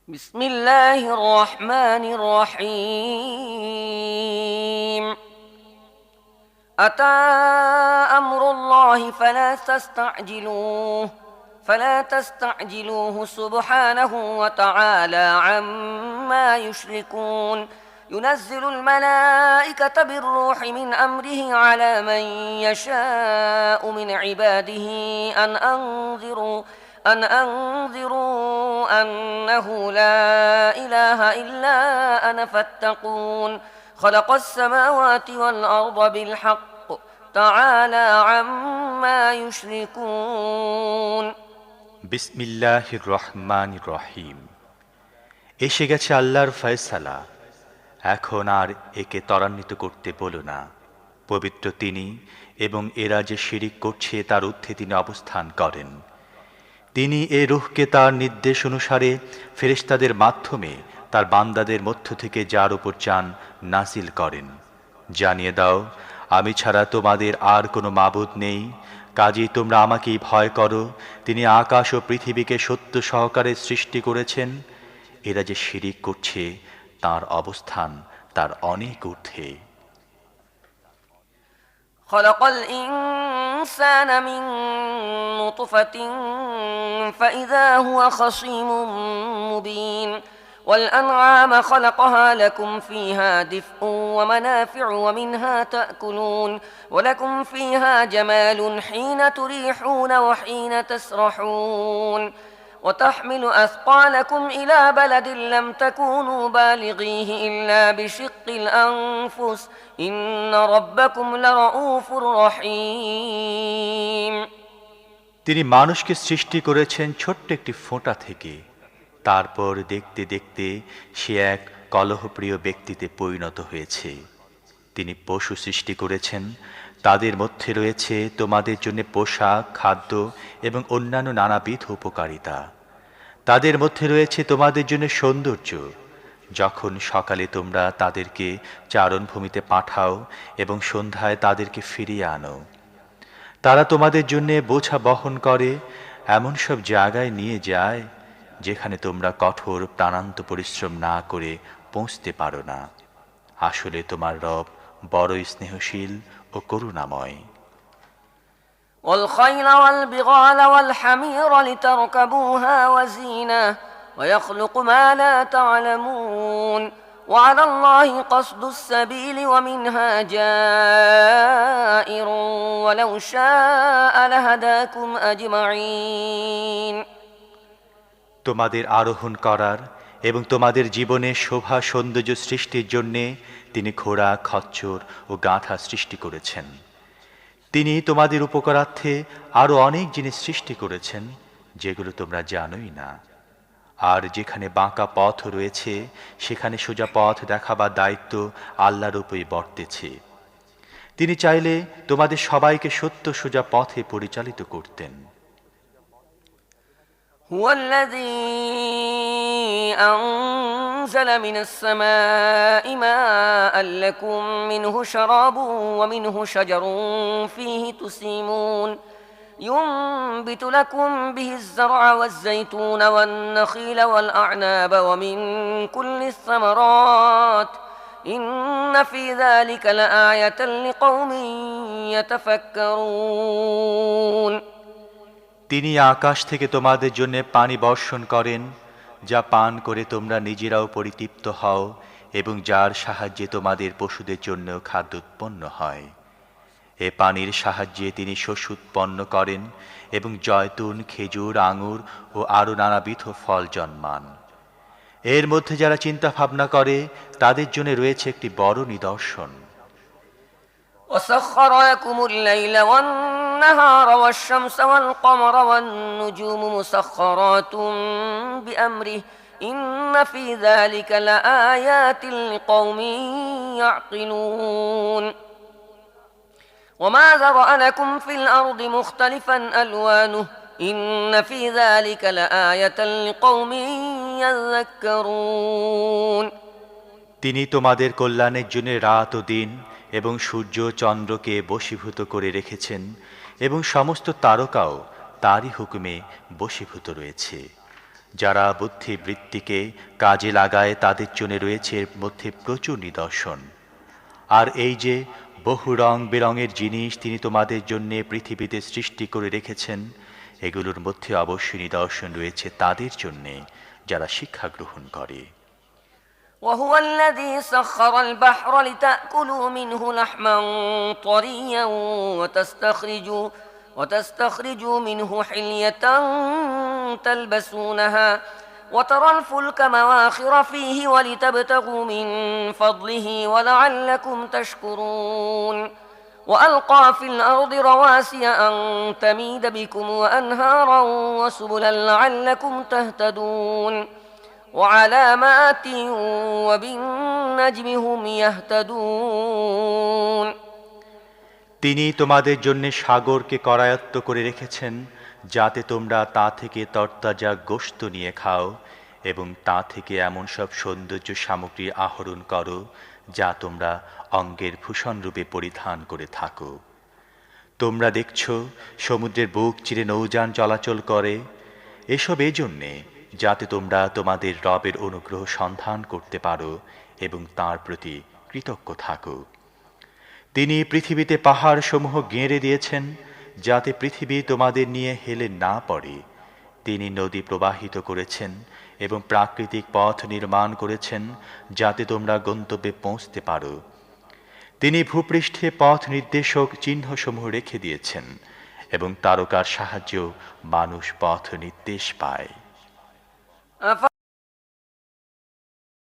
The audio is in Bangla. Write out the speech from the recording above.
بسم الله الرحمن الرحيم أتى أمر الله فلا تستعجلوه سبحانه وتعالى عما يشركون ينزل الملائكة بالروح من أمره على من يشاء من عباده أن أنذروا أنه لا إله إلا أنا فاتقون خلق السماوات والأرض بالحق تعالى عما يشركون বিসমিল্লাহির রহমানির রহিম। এসে গেছে আল্লাহর ফয়সালা, এখন আর একে ত্বরান্বিত করতে বলো না। পবিত্র তিনি, এবং এরা যে শিরিক করছে তার ঊর্ধ্বে তিনি অবস্থান করেন। তিনি এ রূহকে তার নির্দেশ অনুসারে ফেরেশতাদের মাধ্যমে তার বান্দাদের মধ্য থেকে যার উপর চান নাজিল করেন। জানিয়ে দাও, আমি ছাড়া তোমাদের আর কোনো মাবুদ নেই, কাজেই তোমরা আমাকেই ভয় করো। তিনি আকাশ ও পৃথিবীকে সত্য সহকারে সৃষ্টি করেছেন। এরা যে শিরিক করছে তার অবস্থান তার অনেক ঊর্ধ্বে। خلق الإنسان من نطفة فإذا هو خصيم مبين والأنعام خلقها لكم فيها دفء ومنافع ومنها تأكلون ولكم فيها جمال حين تريحون وحين تسرحون وتحمل أثقالكم إلى بلد لم تكونوا بالغيه إلا بشق الأنفس إن ربكم لرؤوف رحيم। তিনি মানুষকে সৃষ্টি করেছেন ছোট্ট একটি ফোঁটা থেকে, তারপর দেখতে দেখতে সে এক কলহপ্রিয় ব্যক্তিতে পরিণত হয়েছে। তিনি পশু সৃষ্টি করেছেন, তাদের মধ্যে রয়েছে তোমাদের জন্য পোশাক, খাদ্য এবং অন্যান্য নানাবিধ উপকারিতা। তাদের মধ্যে রয়েছে তোমাদের জন্য সৌন্দর্য, যখন সকালে তোমরা তাদেরকে চারণভূমিতে পাঠাও এবং সন্ধ্যায় তাদেরকে ফিরিয়ে আনো। তারা তোমাদের জন্য বোঝা বহন করে, এমন সব জায়গায় নিয়ে যায় যেখানে তোমরা কঠোর প্রাণান্ত পরিশ্রম না করে পৌঁছতে পারো না। আসলে তোমার রব বড়ই স্নেহশীল ও করুণাময়। والخيل والبغال والحمير لتركبوها وزينة ويخلق ما لا تعلمون وعلى الله قصد السبيل ومنها جائر ولو شاء لهداكم أجمعين। তোমাদের আরোহণ করার এবং তোমাদের জীবনে শোভা সৌন্দর্য সৃষ্টির জন্যে তিনি ঘোড়া, খচ্চর ও গাধা সৃষ্টি করেছেন। তিনি তোমাদের উপকারার্থে আরও অনেক জিনিস সৃষ্টি করেছেন যেগুলো তোমরা জানোই না। আর যেখানে বাঁকা পথ রয়েছে সেখানে সোজা পথ দেখাবার দায়িত্ব আল্লাহর উপরই বর্তেছে। তিনি চাইলে তোমাদের সবাইকে সত্য সোজা পথে পরিচালিত করতেন। هو الذي أنزل من السماء ماء لكم منه شراب ومنه شجر فيه تسيمون ينبت لكم به الزرع والزيتون والنخيل والأعناب ومن كل الثمرات إن في ذلك لآية لقوم يتفكرون। তিনি আকাশ থেকে তোমাদের জন্য পানি বর্ষণ করেন, যা পান করে তোমরা নিজেরাও পরিতৃপ্ত হও এবং যার সাহায্যে তোমাদের পশুদের জন্য খাদ্য উৎপন্ন হয়। এ পানির সাহায্যে তিনি শস্য উৎপন্ন করেন এবং জয়তুন, খেজুর, আঙুর ও আরও নানাবিধ ফল জন্মান। এর মধ্যে যারা চিন্তা ভাবনা করে তাদের জন্য রয়েছে একটি বড় নিদর্শন। وسخر لكم الليل والنهار والشمس والقمر والنجوم مسخرات بأمره إن في ذلك لآيات لقوم يعقلون وما ذرأ لكم في الأرض مختلفا ألوانه إن في ذلك لآية لقوم يذكرون। তিনি তোমাদের কল্যাণের জন্য রাত ও দিন এবং সূর্য চন্দ্রকে বশীভূত করে রেখেছেন এবং সমস্ত তারকাও তারই হুকুমে বশীভূত রয়েছে। যারা বুদ্ধিবৃত্তিকে কাজে লাগায় তাদের জন্য রয়েছে এর মধ্যে প্রচুর নিদর্শন। আর এই যে বহু রং বেরঙের জিনিস তিনি তোমাদের জন্য পৃথিবীতে সৃষ্টি করে রেখেছেন, এগুলোর মধ্যে অবশ্যই নিদর্শন রয়েছে তাদের জন্যে যারা শিক্ষা গ্রহণ করে। وهو الذي سخر البحر لتأكلوا منه لحما طريا وتستخرجوا منه حلية تلبسونها وترى الفلك مواخر فيه ولتبتغوا من فضله ولعلكم تشكرون وألقى في الأرض رواسي أن تميد بكم وأنهارا وسبلا لعلكم تهتدون وعلامات وبالنجم هم يهتدون তিনি তোমাদের জন্য সাগরকে করায়ত্ত করে রেখেছেন যাতে তোমরা তা থেকে তরতাজা গোশত নিয়ে খাও এবং তা থেকে এমন সব সৌন্দর্য সামগ্রী আহরণ করো যা তোমরা অঙ্গের ভূষণরূপে পরিধান করে থাকো। তোমরা দেখছ সমুদ্রের বুক চিরে নৌযান চলাচল করে, এসব এই জন্যে যাতে তোমরা তোমাদের রবের অনুগ্রহ সন্ধান করতে পারো এবং তার প্রতি কৃতজ্ঞ থাকো। তিনি পৃথিবীতে পাহাড় সমূহ গেঁড়ে দিয়েছেন যাতে পৃথিবী তোমাদের নিয়ে হেলে না পড়ে। তিনি নদী প্রবাহিত করেছেন এবং প্রাকৃতিক পথ নির্মাণ করেছেন যাতে তোমরা গন্তব্যে পৌঁছতে পারো। তিনি ভূপৃষ্ঠে পথ নির্দেশক চিহ্নসমূহ রেখে দিয়েছেন এবং তারকার সাহায্যে মানুষ পথ নির্দেশ পায়।